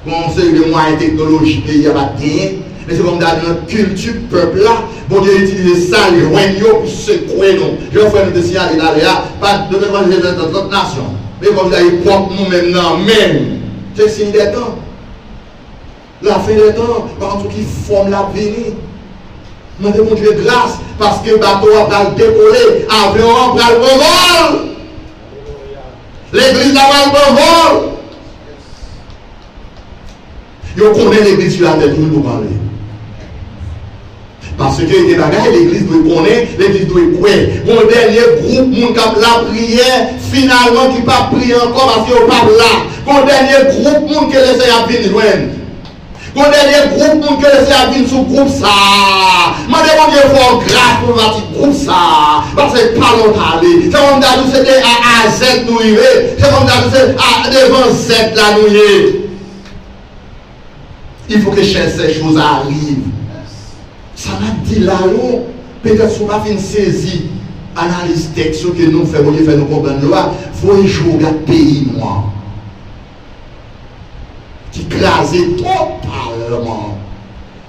on sait que les moyens technologiques, il n'y a pas de gain, mais c'est comme dans notre culture peuple là, bon Dieu utilise ça, les royaumes pour secouer nous. Je vais faire une décision à l'État, pas de l'évangile dans notre nation, mais comme ça, il propre nous-mêmes, même. C'est le signe des temps. La fin des temps, par contre, qui forme la venue. Demandez mon Dieu grâce, parce que le bateau va décoller, avion va le vol. L'église va le vol. Vous connaissez l'église sur la tête, tout le monde parler. Parce que les bagages, l'église doit connaître, l'église doit croire. Mon dernier groupe, mon cap la prière, finalement, qui ne pas prier encore parce qu'il n'est pas là. Mon dernier groupe, mon qui laisse à venir loin. Mon dernier groupe, mon qui laisse à venir sous groupe ça. Mon dernier fort grâce pour le groupe ça. Parce que pas longtemps aller. C'est comme d'abord c'était à Z nous y c'est comme d'abord c'est devant Z là nous y. Il faut que ces choses arrivent. Ça m'a dit là, peut-être si on va faire saisir, analyse texte que nous faisons, nous comprendre, il faut jouer à pays moi. Qui crase totalement.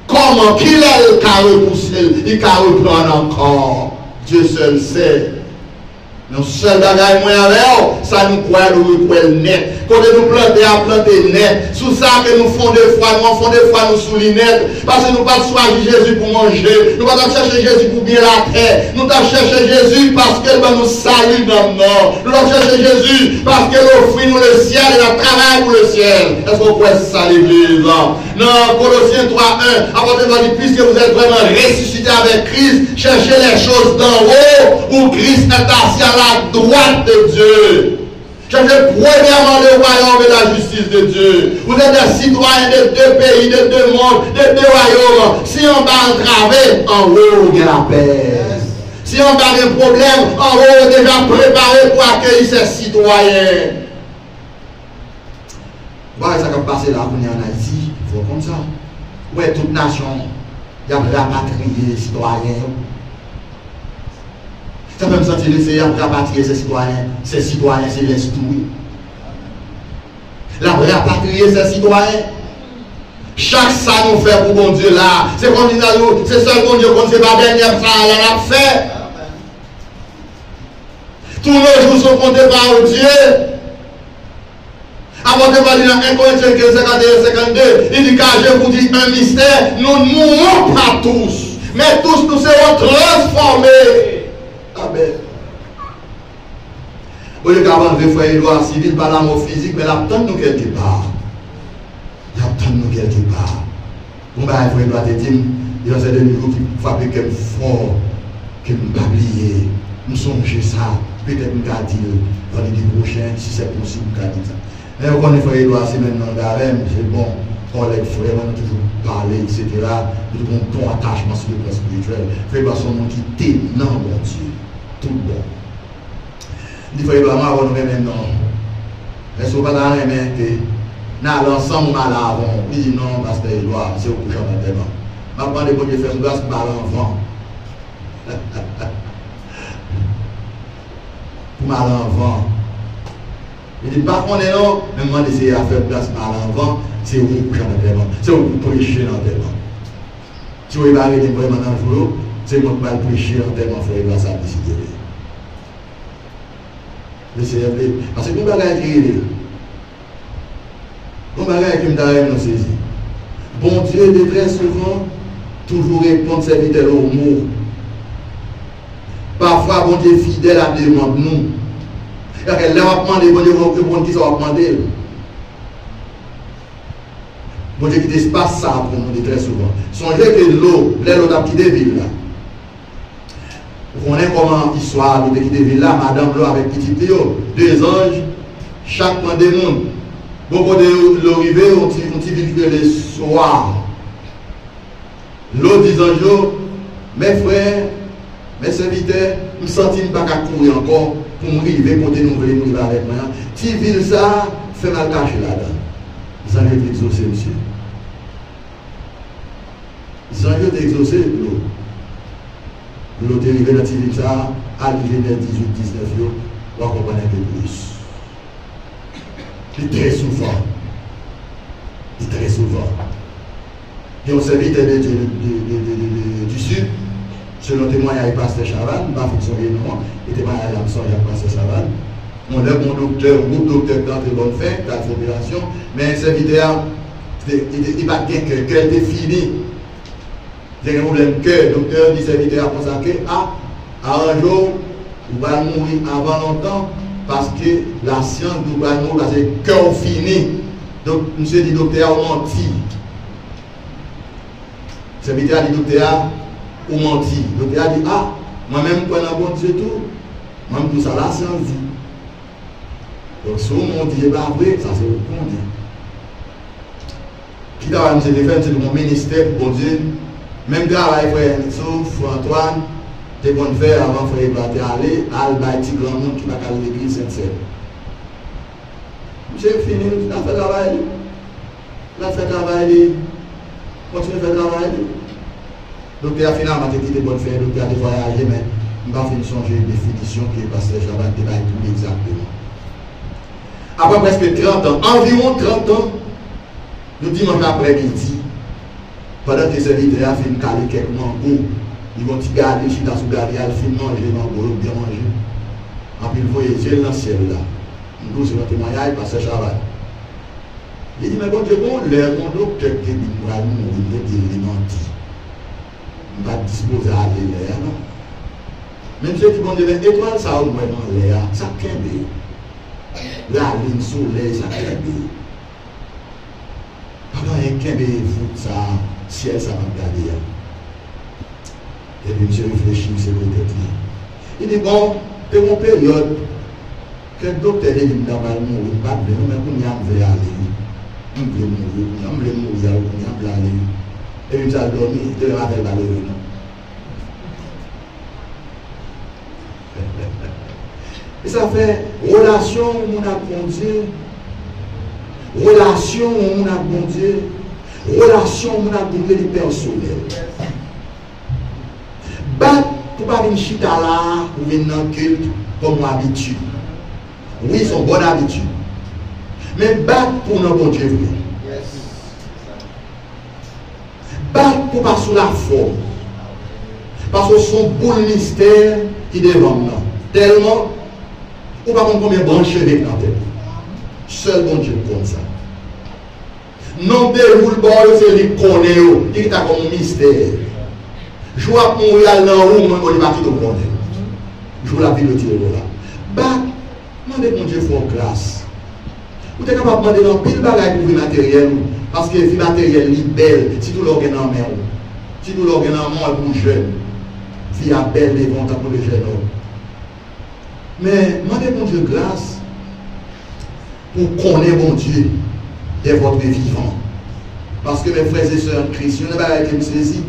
Comment qu'il est le cas repousser, il va reprendre encore. Dieu seul sait. Nous seuls bagages moins avec ça nous croit net. Quand nous planter à planter net. Sous ça que nous font des fois, nous sous les net. Parce que nous pas choisir Jésus pour manger. Nous pas chercher Jésus pour bien la terre. Nous pas chercher Jésus parce qu'il va nous saluer dans le nord. Nous pas chercher Jésus parce qu'il offre nous le ciel et la travail pour le ciel. Est-ce qu'on peut ça l'église? Non, Colossiens 3:1. Apportez-moi dit, puisque vous êtes vraiment ressuscité avec Christ, cherchez les choses d'en haut où Christ est assis à la droite de Dieu. Cherchez premièrement le royaume et la justice de Dieu. Vous êtes des citoyens de deux pays, de deux mondes, de deux royaumes. Si on va entraver, en haut, il y a la paix. Si on a un problème, en haut, on est déjà préparé pour accueillir ces citoyens. Voilà, ça va passer là, on est en Haïti, il faut comme ça. Ouais, toute nation, il y a rapatrié les citoyens. Ça peut me sentir l'essayer à rapatrier ces citoyens, c'est l'esprit. La rapatrier ces citoyens. Chaque ça nous fait pour bon Dieu là. C'est comme dit c'est seul bon Dieu qu'on ne sait pas dernière ça, elle a fait. Tous nos jours sont comptés par Dieu. Avant de parler dans 1 Corinthiens 51-52, il dit car je vous dis un mystère, nous ne mourrons pas tous, mais tous nous serons transformés. Amen. Au lieu qu'avant de faire une loi civile par la mort physique, mais l'attend nous quelque part. L'attend nous quelque part. On va faire doit te dire, il y a un certain niveau qui fabrique un fort, que nous ne pas oublier. Nous songeons ça, peut-être nous allons dire dans les prochains, si c'est possible, nous allons dire ça. Mais on connaît frère Edouard, c'est maintenant d'arène, c'est bon, on les frères, on a toujours parlé, etc. Nous avons ton attachement sur le plan spirituel. Frère Edouard, son nom qui t'aime, non, bon Dieu, tout bon. Il dit frère Edouard, moi, on maintenant. Est-ce qu'on va dans les mains que dans l'ensemble, mal avant? Il dit non, pasteur Edouard, c'est au couchant d'enterrement. Je vais prendre les bonnes faire une grâce par l'enfant. Pour mal enfant. Il dit pas qu'on est non, mais moi d'essayer à faire place par l'enfant, c'est au couchant d'enterrement. C'est au prêcher d'enterrement. Si vous voulez arrêter vraiment dans le jour, c'est moi qui vais prêcher d'enterrement, frère Edouard, ça a décidé. Parce que nous ne pouvons pas écrire. Nous ne pouvons pas écrire nous saisir. Bon Dieu, de très souvent, toujours répondre serviteur au mot. Parfois, bon Dieu fidèle à demande nous. Là, on va demander, bon Dieu, bon qui ça va demander. Bon Dieu qui espace ça pour nous de très souvent. Songez que l'eau a quitté ville là. Vous connaissez comment l'histoire de quitter ville là, madame l'eau avec petit Léo, 2 anges, chaque point des mondes. Beaucoup de l'eau arrivée, on t'y vit le soir. L'eau dit un jour, mes frères, mes serviteurs, je me sens pas qu'à courir encore pour me arriver, pour nous venir avec moi. Si ville ça, fait mal caché là-dedans. Ils ont été exaucés, monsieur. Ils ont été exaucés, l'eau. L'eau est arrivée dans ville ça, arrivé dans 18-19 jours, on va comprendre un peu plus. C'est très souvent. C'est très souvent. Et on serviteur du Sud, selon le témoignage du pasteur Chaval, je ne vais pas son nom, et témoignage de la pasteur Chaval. On a un bon docteur, un groupe docteur dans de bonne fin, dans la population, mais un serviteur, il va bien que cœur est fini. Il y a un problème cœur. Le docteur dit serviteur a consacré un jour, il va mourir avant longtemps, parce que la science nous va mourir, parce que cœur fini. Donc, monsieur dit docteur, on menti. Le serviteur dit docteur, ou menti. Le docteur a dit, moi-même, quand on a bon Dieu tout, moi-même, tout ça, la science dit. Donc, si on dit, c'est pas vrai, ça c'est au compte. Qui t'a dit, c'est mon ministère, bon Dieu. Même travail, frère Souf, Antoine, tu bon faire avant frère Edouard aller, al bâti grand monde qui va à l'église Sainte-Celle. J'ai fini, il a fait travail. Il a fait travail. Continue à faire travail. Donc, il a finalement quitté bonne faire, donc il a voyagé, mais il va finir changer de définition qui est passé Chabat détaille tout exactement. Après presque 30 ans, environ 30 ans, nous dimanche après-midi, pendant que les serviteurs ont fait caler quelques mangos, ils vont te garder, si tu as sous-gardé, ils vont manger les mangos, bien manger. Après, ils voient Dieu dans le ciel là. Nous, c'est notre témoignage, parce que Chabat. Il dit, mais bon Dieu, leur docteur qui dit, nous allons mourir, il menti. On va disposer à aller là, non? Même ceux qui vont dire, étoile, ça au moins dans l'air, ça kembe. La ligne soleil, ça kembe. Pendant un kembe, ça, ciel, ça va regarder. Et puis, monsieur réfléchit, c'est peut-être là. Il dit, bon, c'est mon période, que le docteur dit, il va mourir, pas de mais qu'on y a aller. On veut mourir, on va aller. Et puis, ça a dormi, il te rappelle pas le nom. Et ça fait relation où on a bon Dieu, relation où on a bon Dieu, relation où on a bon Dieu personnel. Bat pour pas venir chita là, pour venir dans le culte comme habitude. Oui, c'est une bonne habitude. Mais bat pour nos bon Dieu vrai. Bat pour pas sous la forme. Parce que son beau mystère qui devant nous. Tellement, ou pas combien de branches avec dans tête. Seul bon Dieu comme ça. Non, déroule bon, c'est lui qui connaît, il est comme un mystère. Je vois pour mourir dans le monde, on va tout connaître. Je vois la vie de Dieu là. Bah, demandez mon Dieu pour grâce. Vous êtes capable de demander dans pile bagaille pour le matériel, Parce que la vie matérielle est belle, si tout l'organe en main, si tout l'organe en main pour les jeunes, vie est belle devant pour les jeunes. Mais, demandez bon Dieu grâce pour connaître bon Dieu de votre vivant. Parce que mes frères et sœurs en Christ, je ne vais pas me saisir.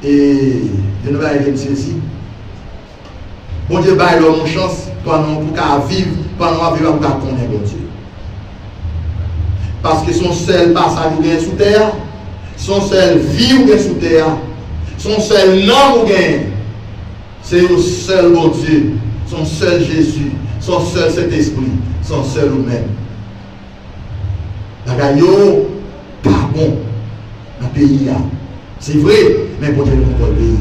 Et je ne vais pas me saisir. Bon Dieu, bah, il a une chance pour vivre, pendant vivre pour connaître bon Dieu. Parce que son seul passage ou bien sous terre, son seul vie ou bien sous terre, son seul nom ou bien, c'est le seul bon Dieu, son seul Jésus, son seul Saint-Esprit, son seul ou même. La gagne, pas bon dans le pays. C'est vrai, mais bon Dieu contrôle le pays.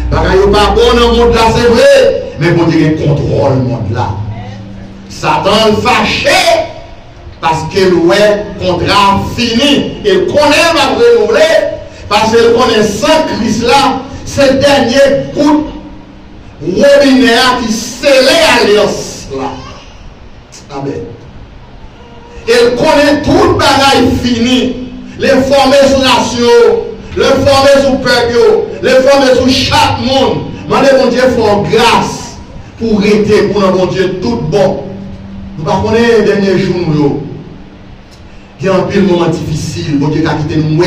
La gagne, pas bon dans le monde là, c'est vrai, mais bon Dieu contrôle le monde là. Satan fâché. Parce que le contrat fini, il connaît ma renouvelée, parce qu'il connaît sans Christ là, c'est le dernier coup de robinet qui scellait l'alliance là. Amen. Il connaît tout le bagage fini, les formés sous nation, les formés sous peuple, les formés sous chaque monde. Mandez mon Dieu faut grâce pour arrêter pour mon Dieu tout bon. Nous ne connaissons pas les derniers jours. Il y a un peu de moments difficiles, bon Dieu a quitté nous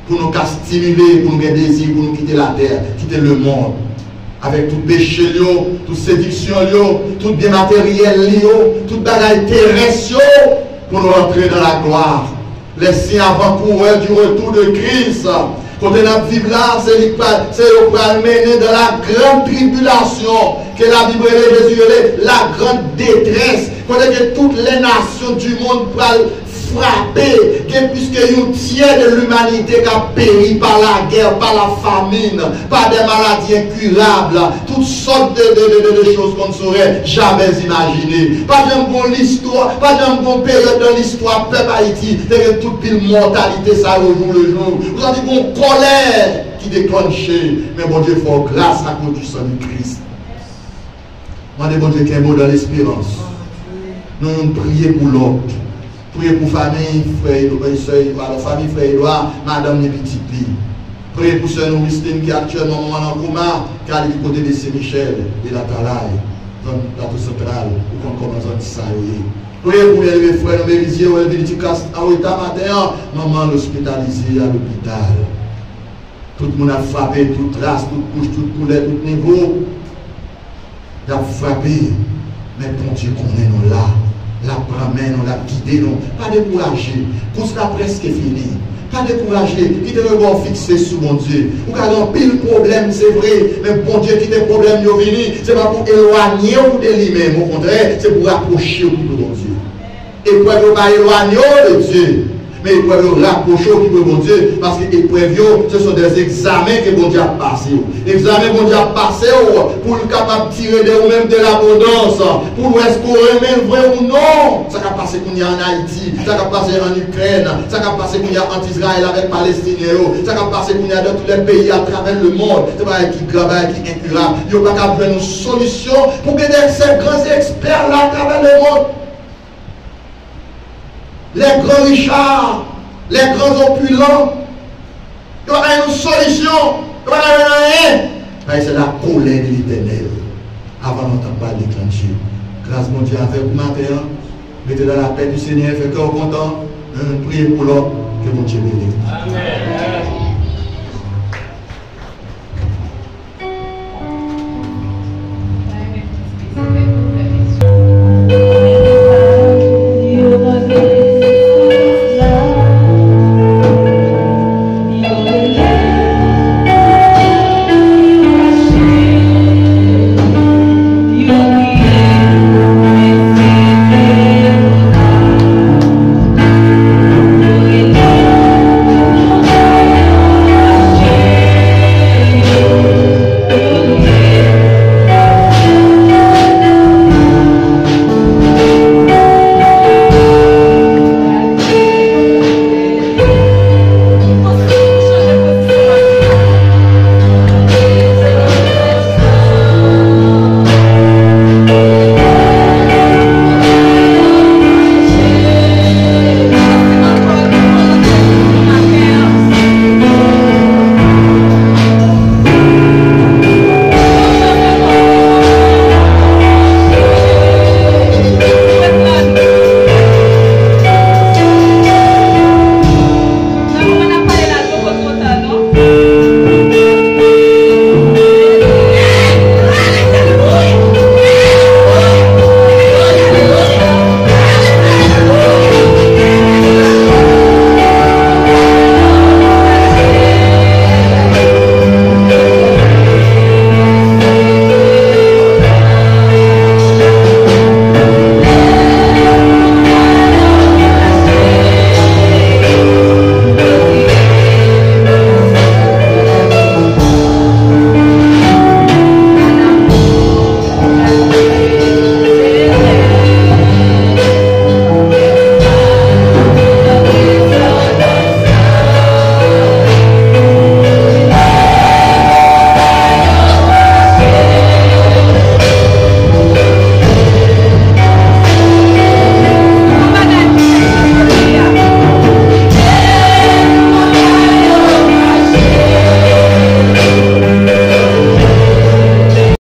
pour nous stimuler, pour nous faire désir, pour nous quitter la terre, quitter le monde. Avec tout péché, toute séduction, tout bien matériel, tout bagage terrestre, pour nous entrer dans la gloire. Les signes avant-coureurs du retour de Christ. Quand on a vivre là, c'est le mener dans la grande tribulation, que la Bible est la grande détresse, quand toutes les nations du monde pourraient frapper, puisque un tiers de l'humanité qui a péri par la guerre, par la famine, par des maladies incurables, toutes sortes de choses qu'on ne saurait jamais imaginer. Pas d'un bon l'histoire, pas d'un bon période dans l'histoire, peuple Haïti, de toute pile mortalité, ça au jour le jour. Vous avez une colère qui déclenchait, mais mon Dieu, il faut grâce à cause du sang du Christ. Demandez bon Dieu qu'il y ait un mot dans l'espérance. Nous prions pour l'autre. Priez pour famille, frère, famille, frère Edouard, madame les petites filles. Priez pour sœur Christine qui est actuellement en coma, qui est du côté de Saint-Michel, de la Talaï, dans le plateau central, où on commence à s'arrêter. Priez pour les frères, nos mérisiers, ou les petits castes, en état matin, maman l'hospitalisée à l'hôpital. Tout le monde a frappé, toute race, toute couche, toute couleur, tout niveau. Il a frappé, mais bon Dieu, qu'on est nous là. La promène, on l'a guidé, non. Pas découragé. Tout cela presque fini. Pas découragé. Qui te regard fixé sur mon Dieu. Ou quand on pile problème, c'est vrai. Mais bon Dieu, qui te problème, il venu. C'est pas pour éloigner ou de lui-même. Au contraire, c'est pour rapprocher de mon Dieu. Et pour ne pas éloigner de Dieu. Mais ils peuvent rapprocher qui peut bon Dieu, parce que les épreuves, ce sont des examens que bon Dieu a passé. Examens bon Dieu a passé pour le capable de tirer de vous-même de l'abondance, pour est-ce qu'on remet vrai ou non. Ça va passer qu'on y a en Haïti, ça va passer en Ukraine, ça va passer qu'on y a en Israël avec Palestiniens, ça va passer qu'on y a dans tous les pays à travers le monde. C'est pas qui grave, qui incurable. Il n'y a pas qu'à trouver une solution pour que ces grands experts là à travers le monde. Les grands richards, les grands opulents, il y a une solution, il y a rien. C'est la colère de l'Éternel. Avant d'entendre pas déclencher. Grâce mon Dieu avec vous matin, mettez dans la paix du Seigneur, faites cœur content, priez pour l'homme, que mon Dieu bénisse. Amen.